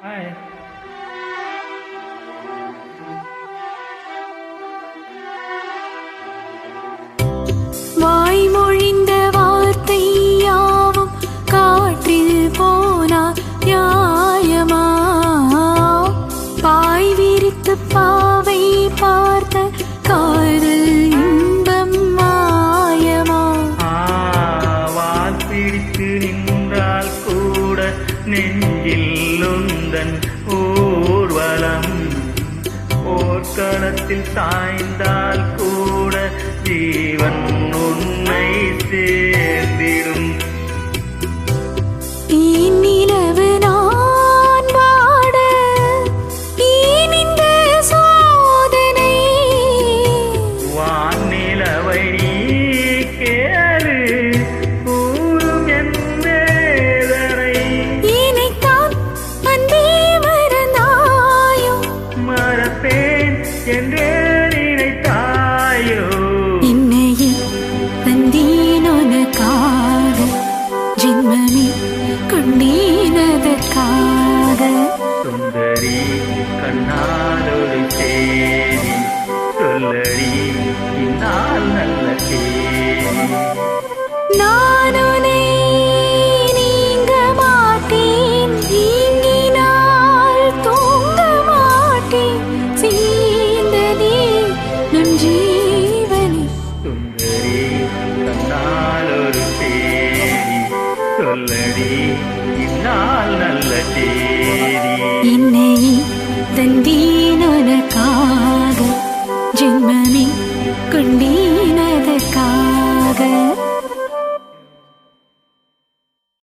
Hi. வாய்மொழிந்த வார்த்தை யாவும் காற்றில் போனா நியாயமா? பாய் விரித்து பாவை பார்த்த காதல் இன்பம் மாயமா? வால் பிடித்து நின்றால் கூட நெஞ்சில் உந்தன் ஊர்வலம், போர்க்களத்தில் சாய்ந்தால் கூட ஜீவன் உன்னை சேர்ந்திடும். நிலவு நான் வாட இந்த சோதனை, வானிலவை நீ கேளு கூறும் என் வேதனை. இனைத்தான் அன்பே மறந்தாயோ? மறப்பேன் என்றே நினைத்தாயோ? என்னையே தந்தேன் உனக்காக, ஜென்மமே கொண்டேன் அதற்காக. சுந்தரி கண்ணாலொரு சேரி சொல்லடி இந்நாள் நல்ல சேரி. நான் உன்னை நீங்க மாட்டேன், நீங்கினால் தூங்க மாட்டேன், சேர்ந்ததே நம் ஜீவனே. சுந்தரி கண்ணாலொரு சேரி சொல்லடி இந்நாள் நல்ல சேரி. என்னையே தந்தேன் உனக்காக, ஜென்மமே கொண்டேன் அதற்காக.